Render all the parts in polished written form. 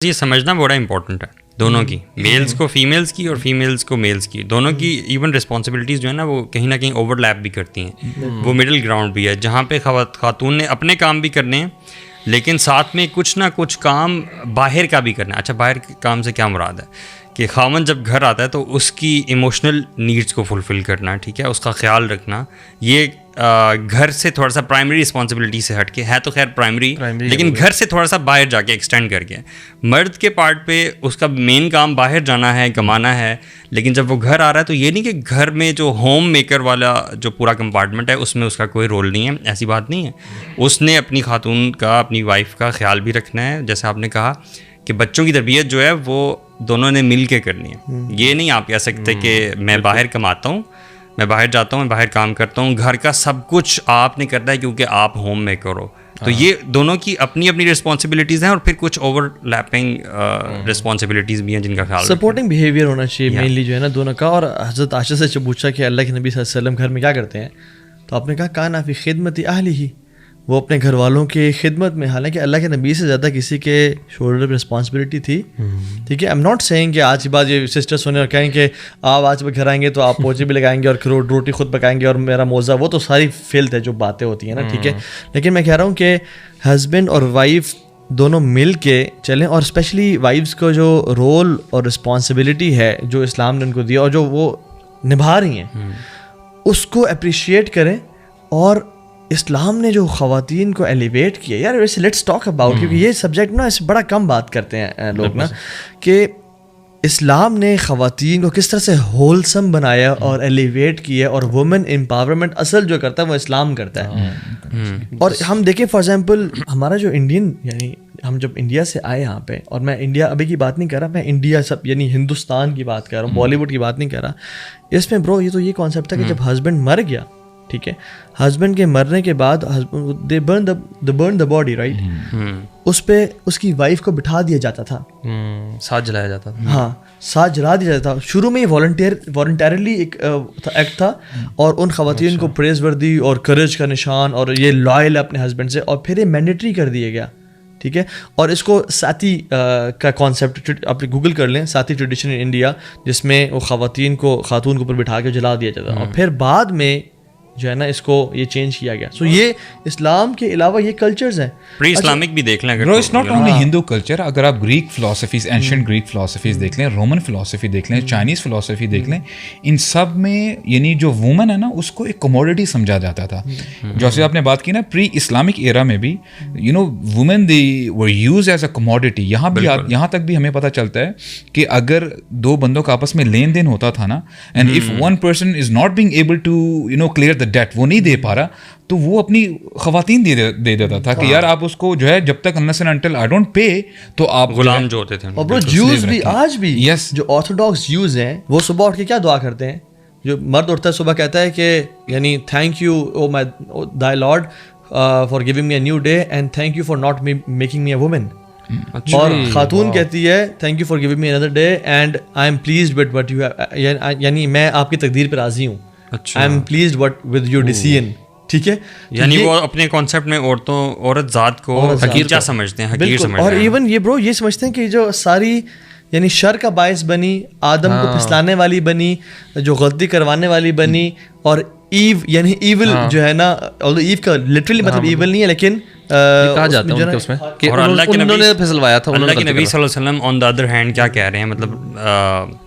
یہ سمجھنا بڑا امپورٹنٹ ہے دونوں کی، میلز کو فیمیلز کی اور فیمیلز کو میلز کی، دونوں کی ایون رسپانسبلٹیز جو ہے نا وہ کہیں نہ کہیں اوور لیپ بھی کرتی ہیں. وہ مڈل گراؤنڈ بھی ہے جہاں پہ خاتون نے اپنے کام بھی کرنے ہیں لیکن ساتھ میں کچھ نہ کچھ کام باہر کا بھی کرنا ہے. اچھا باہر کے کام سے کیا مراد ہے کہ خاوند جب گھر آتا ہے تو اس کی ایموشنل نیڈس کو فلفل کرنا، ٹھیک ہے، اس کا خیال رکھنا. یہ گھر سے تھوڑا سا پرائمری رسپانسبلٹی سے ہٹ کے ہے تو خیر پرائمری لیکن گھر سے تھوڑا سا باہر جا کے ایکسٹینڈ کر کے. مرد کے پارٹ پہ اس کا مین کام باہر جانا ہے، کمانا ہے، لیکن جب وہ گھر آ رہا ہے تو یہ نہیں کہ گھر میں جو ہوم میکر والا جو پورا کمپارٹمنٹ ہے اس میں اس کا کوئی رول نہیں ہے. ایسی بات نہیں ہے. اس نے اپنی خاتون کا، اپنی وائف کا خیال بھی رکھنا ہے. جیسے آپ نے کہا کہ بچوں کی تربیت جو ہے وہ دونوں نے مل کے کرنی ہے. یہ نہیں آپ کہہ سکتے کہ میں باہر کماتا ہوں، میں باہر جاتا ہوں، میں باہر کام کرتا ہوں، گھر کا سب کچھ آپ نے کرنا ہے کیونکہ آپ ہوم میکر ہو. تو یہ دونوں کی اپنی اپنی رسپانسبلٹیز ہیں اور پھر کچھ اوور لیپنگ رسپانسبلٹیز بھی ہیں جن کا خیال سپورٹنگ بیہیویئر ہونا چاہیے مینلی جو ہے نا دونوں کا. اور حضرت عائشہ سے پوچھا کہ اللہ کے نبی صلی اللہ علیہ وسلم گھر میں کیا کرتے ہیں تو آپ نے کہا کانا فی خدمت اہلہ، وہ اپنے گھر والوں کی خدمت میں. حالانکہ اللہ کے نبی سے زیادہ کسی کے شولڈر پہ رسپانسبلٹی تھی. ٹھیک ہے، آئی ایم ناٹ سیئنگ کہ آج کی بات یہ سسٹر سونے اور کہیں کہ آپ آج گھر آئیں گے تو آپ پوچھے بھی لگائیں گے اور روٹی خود پکائیں گے اور میرا موزہ، وہ تو ساری فیلڈ ہے جو باتیں ہوتی ہیں نا. ٹھیک ہے، لیکن میں کہہ رہا ہوں کہ ہسبینڈ اور وائف دونوں مل کے چلیں، اور اسپیشلی وائفس کو جو رول اور رسپانسبلٹی ہے جو اسلام نے ان کو دیا اور جو وہ نبھا رہی ہیں اس کو اپریشیٹ کریں. اور اسلام نے جو خواتین کو ایلیویٹ کیا یار، ویسے لیٹس ٹاک اباؤٹ، کیونکہ یہ سبجیکٹ نا اس بڑا کم بات کرتے ہیں لوگ نا، کہ اسلام نے خواتین کو کس طرح سے ہولسم بنایا اور ایلیویٹ کیا. اور وومن امپاورمنٹ اصل جو کرتا ہے وہ اسلام کرتا ہے. اور ہم دیکھیں فار ایگزامپل ہمارا جو انڈین، یعنی ہم جب انڈیا سے آئے یہاں پہ، اور میں انڈیا ابھی کی بات نہیں کر رہا، میں انڈیا سب یعنی ہندوستان کی بات کر رہا ہوں، بالی ووڈ کی بات نہیں کر رہا. اس میں برو یہ تو یہ کانسیپٹ تھا کہ جب ہسبینڈ مر گیا، ٹھیک ہے، ہسبینڈ کے مرنے کے بعد دے برن دا باڈی رائٹ، اس پہ اس کی وائف کو بٹھا دیا جاتا تھا، ساتھ جلایا جاتا تھا. ہاں ساتھ جلا دیا جاتا تھا. شروع میں یہ والنٹیرلی ایک ایکٹ تھا اور ان خواتین کو پریز وردی اور کریج کا نشان اور یہ لائل اپنے ہسبینڈ سے، اور پھر یہ مینڈیٹری کر دیا گیا. ٹھیک ہے، اور اس کو ساتھی کا کانسیپٹ آپ گوگل کر لیں، ساتھی ٹریڈیشن ان انڈیا، جس میں وہ خاتون کو اوپر بٹھا کے جلا دیا جاتا. اور پھر بعد میں جو ہے نا اس کو یہ چینج کیا گیا. سو یہ اسلام کے علاوہ یہ کلچرز ہیں پری اسلامک بھی دیکھ لیں. Bro it's not only Hindu culture, اگر آپ Greek philosophies, ancient Greek philosophies دیکھ لیں، رومن فلاسفی دیکھ لیں، چائنیز فلاسفی دیکھ لیں، ان سب میں یعنی جو وومن ہے نا اس کو ایک کموڈیٹی سمجھا جاتا تھا. جیسے آپ نے بات کی نا پری اسلامک ایرا میں بھی you know women they were use as a commodity. یہاں تک بھی ہمیں پتہ چلتا ہے کہ اگر دو بندوں کا آپس میں لین دین ہوتا تھا نا، and if one person is not being able to you know clear the debt, وہ نہیں دے پا رہا، تو وہ اپنی خواتین دے دیتا تھا کہ یار آپ اس کو جو ہے جب تک unless and until I don't pay تو آپ غلام جو ہوتے تھے. اور برو جوز بھی آج بھی جو آرتھوڈاکس جوز ہیں وہ صبح اٹھ کے کیا دعا کرتے ہیں؟ جو مرد اٹھتا ہے صبح کہتا ہے کہ یعنی thank you O my thy Lord for giving me a new day and thank you for not making me a woman. اور خاتون کہتی ہے thank you for giving me another day and I am pleased with what you have، یعنی میں آپ کی تقدیر پہ راضی ہوں. I am pleased with your decision. ٹھیک ہے، یعنی وہ اپنے کانسیپٹ میں عورت ذات کو حقیقت سمجھتے ہیں، حقیقت سمجھتے ہیں. اور ایون یہ برو یہ سمجھتے ہیں کہ جو ساری یعنی شر کا باعث بنی، آدم کو پھسلانے والی بنی، جو غلطی کروانے والی بنی، اور ایو یعنی ایول جو ہے نا، ایو کا لٹرلی مطلب ایول نہیں ہے لیکن کہا جاتا ہے اس میں کہ انہوں نے پھسلوایا تھا. اللہ کے نبی صلی اللہ علیہ وسلم آن دا ادر ہینڈ کیا کہہ رہے ہیں، مطلب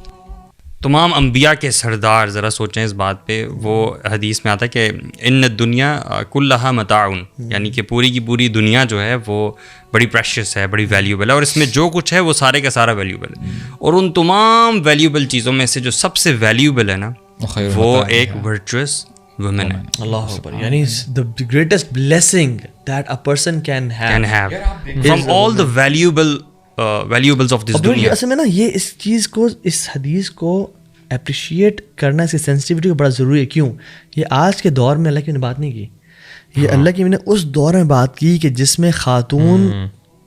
تمام انبیاء کے سردار، ذرا سوچیں اس بات پہ. وہ حدیث میں آتا ہے کہ ان الدنیا کلھا متاع، یعنی کہ پوری کی پوری دنیا جو ہے وہ بڑی پریشیس ہے، بڑی ویلیوبل ہے، اور اس میں جو کچھ ہے وہ سارے کا سارا ویلیوبل ہے. اور ان تمام ویلیوبل چیزوں میں سے جو سب سے ویلیوبل ہے نا وہ ایک ورچوئس وومن ہے. اللہ اکبر، یعنی the greatest blessing that a person can have from all the valuables of this dunya. اصل میں نا یہ اس چیز کو، اس حدیث کو اپریشیٹ کرنا، اس کی سینسٹیوٹی کو بڑا ضروری ہے. کیوں؟ یہ آج کے دور میں اللہ کی نے بات نہیں کی، یہ اللہ کی نے اس دور میں بات کی کہ جس میں خاتون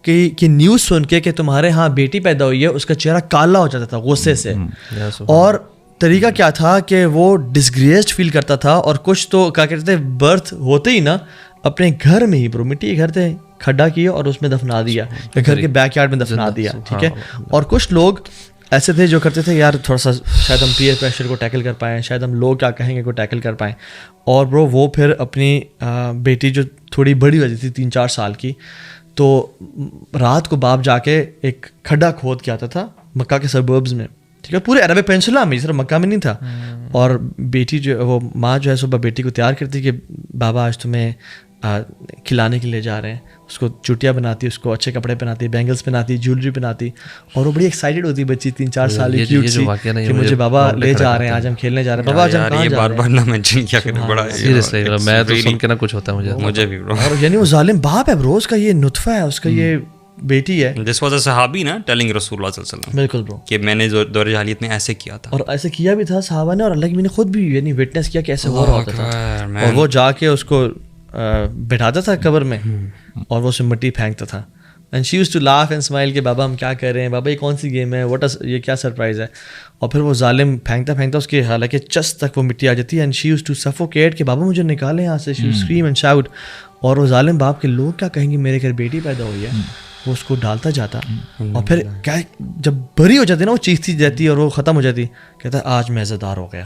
کی نیوز سن کے کہ تمہارے ہاں بیٹی پیدا ہوئی ہے، اس کا چہرہ کالا ہو جاتا تھا غصے سے. اور طریقہ کیا تھا کہ وہ ڈسگریسڈ فیل کرتا تھا. اور کچھ تو کیا کہتے تھے برتھ ہوتے ہی نا اپنے گھر میں ہی، برو مٹی کے گھر تھے، کھڈا کیا اور اس میں دفنا دیا, یا گھر کے بیک یارڈ میں دفنا دیا, ٹھیک ہے. اور کچھ لوگ ایسے تھے جو کرتے تھے یار تھوڑا سا شاید ہم پیئر پریشر کو ٹیکل کر پائیں, شاید ہم لوگ کیا کہیں گے کو ٹیکل کر پائیں. اور برو وہ پھر اپنی بیٹی جو تھوڑی بڑی ہو جاتی تھی 3-4 سال کی, تو رات کو باپ جا کے ایک کھڈا کھود کے آتا تھا مکہ کے سربربز میں, ٹھیک ہے, پورے عرب پینسولا میں, صرف مکہ میں نہیں تھا. اور بیٹی جو وہ ماں جو ہے صبح بیٹی کو تیار کرتی کہ بابا آج تمہیں کھلانے کے لیے جا رہے ہیں, اس کو چوٹیاں بناتی, اس کو اچھے کپڑے پہناتی, بینگلس پہناتی, جیولری پہناتی, اور وہ بڑی ایکسائٹیڈ ہوتی بچی 3-4 سال کی کیوٹ سی کہ مجھے بابا لے جا رہے ہیں, آج ہم کھیلنے جا رہے ہیں. بابا آج ہم کہاں جا رہے ہیں, بار بار نہ مینشن کیا کریں, بڑا سیریسلی میں تو سن کے نہ کچھ ہوتا ہے مجھے بھی برو. اور یعنی وہ ظالم باپ ہے برو, اس کا یہ نطفہ ہے, اس کا یہ بیٹی ہے. دس واز اے صحابی نا ٹیلنگ رسول اللہ صلی اللہ علیہ وسلم, بالکل برو, کہ میں نے دور جاہلیت میں ایسے کیا تھا, اور ایسے کیا بھی تھا صحابہ نے, اور اللہ کی میں نے خود بھی یعنی وٹنس کیا کیسے ہو رہا ہوتا تھا. اور وہ جا کے اس کو بٹھاتا تھا قبر میں اور وہ اسے مٹی پھینکتا تھا. And she used to laugh and smile کہ بابا ہم کیا کر رہے ہیں, بابا یہ کون سی گیم ہے, یہ کیا سرپرائز ہے. اور پھر وہ ظالم پھینکتا پھینکتا اس کے حالانکہ چست تک وہ مٹی آ جاتی ہے. اینڈ شی یوزڈ ٹو سفوکیٹ کہ بابا مجھے نکالیں یہاں سے, شی اسکریم اینڈ شاؤٹ. اور وہ ظالم باپ کے لوگ کیا کہیں گے, میرے گھر بیٹی پیدا ہوئی ہے, وہ اس کو ڈالتا جاتا. اور پھر کیا جب بری ہو جاتی نا, وہ چیختی جاتی اور وہ ختم ہو جاتی, کہتا ہے آج میں عزت دار ہو گیا,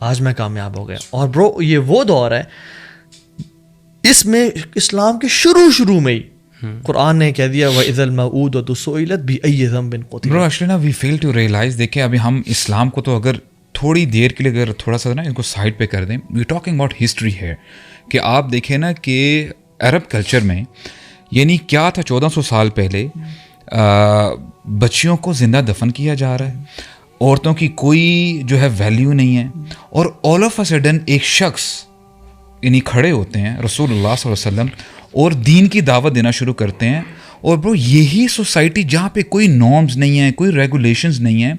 آج میں کامیاب ہو گیا. اور برو یہ وہ دور ہے, اس میں اسلام کے شروع میں ہی قرآن نے کہہ دیا وَإِذَا الْمَوْءُودَةُ سُئِلَتْ بِأَيِّ ذَنبٍ قُتِلَتْ. برو ایکچولی نا وی فیل ٹو ریئلائز, دیکھیں ابھی ہم اسلام کو تو اگر تھوڑی دیر کے لیے اگر تھوڑا سا نا ان کو سائڈ پہ کر دیں, وی ٹاکنگ اباؤٹ ہسٹری ہے, کہ آپ دیکھیں نا کہ عرب کلچر میں یعنی کیا تھا 1400 سال پہلے, بچیوں کو زندہ دفن کیا جا رہا ہے, عورتوں کی کوئی جو ہے ویلیو نہیں ہے, اور آل آف اے سڈن ایک شخص یعنی کھڑے ہوتے ہیں رسول اللہ صلی اللہ علیہ وسلم اور دین کی دعوت دینا شروع کرتے ہیں. اور برو یہی سوسائٹی جہاں پہ کوئی نارمز نہیں ہیں, کوئی ریگولیشنز نہیں ہیں,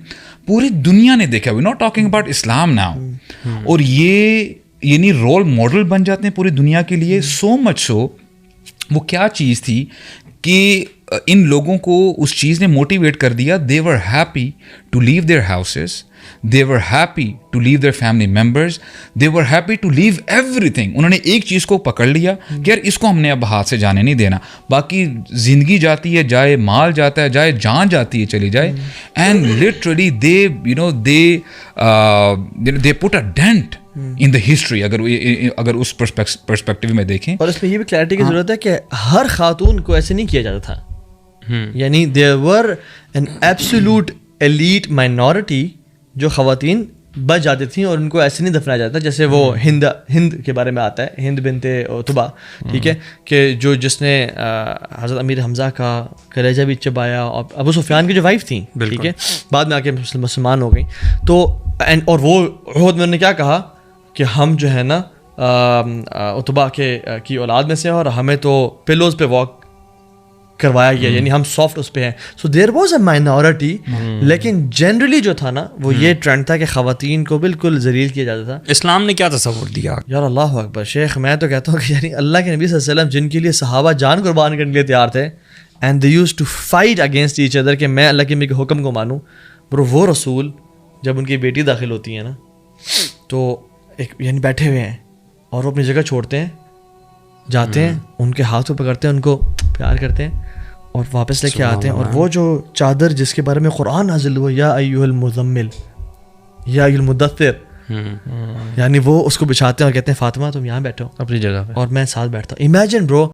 پوری دنیا نے دیکھا, we not talking about Islam now, اور یہ یعنی رول ماڈل بن جاتے ہیں پوری دنیا کے لیے. سو مچ سو وہ کیا چیز تھی کہ ان لوگوں کو اس چیز نے موٹیویٹ کر دیا, they were happy to leave their houses, they were happy to leave their family members, they were happy to leave everything. انہوں نے ایک چیز کو پکڑ لیا کہ یار اس کو ہم نے اب ہاتھ سے جانے نہیں دینا, باقی زندگی جاتی ہے جائے, مال جاتا ہے جائے, جان جاتی ہے چلی جائے. and literally they put a dent in the history, اگر اس پرسپیکٹیو میں دیکھیں. اور اس میں یہ بھی کلیئرٹی کی ضرورت ہے کہ ہر خاتون کو ایسے نہیں کیا جاتا تھا, یعنی there were an absolute elite minority جو خواتین بچ جاتی تھیں اور ان کو ایسے نہیں دفنایا جاتا. جیسے وہ ہند کے بارے میں آتا ہے, ہند بنت عتبہ, ٹھیک ہے, کہ جس نے حضرت امیر حمزہ کا کلیجہ بھی چبایا, اور ابو سفیان کی جو وائف تھیں, ٹھیک ہے, بعد میں آ کے مسلمان ہو گئیں. تو اور وہ عہد میں انہوں نے کیا کہا کہ ہم جو ہے نا عتبہ کی اولاد میں سے, اور ہمیں تو پلوز پہ واک کروایا گیا, یعنی ہم سافٹ اس پہ ہیں. سو دیر واز اے مائنورٹی, لیکن جنرلی جو تھا نا وہ یہ ٹرینڈ تھا کہ خواتین کو بالکل ذلیل کیا جاتا تھا. اسلام نے کیا تصور دیا یار, اللہ اکبر شیخ, میں تو کہتا ہوں کہ یعنی اللہ کے نبی صلی اللہ علیہ وسلم جن کے لیے صحابہ جان قربان کرنے کے لیے تیار تھے, and they use to fight against each other کہ میں اللہ کے نبی کے حکم کو مانوں. برو وہ رسول جب ان کی بیٹی داخل ہوتی ہے نا, تو ایک یعنی بیٹھے ہوئے ہیں اور وہ اپنی جگہ چھوڑتے ہیں, جاتے ہیں, ان کے ہاتھ پہ پکڑتے ہیں, ان کو پیار کرتے ہیں اور واپس لے کے آتے ہیں. اور وہ جو چادر جس کے بارے میں قرآن نازل ہوا, یا ایھا المزمل یا ایھا المدثر, یعنی وہ اس کو بچھاتے ہیں اور کہتے ہیں فاطمہ تم یہاں بیٹھو اپنی جگہ پہ, اور میں ساتھ بیٹھتا ہوں. امیجن برو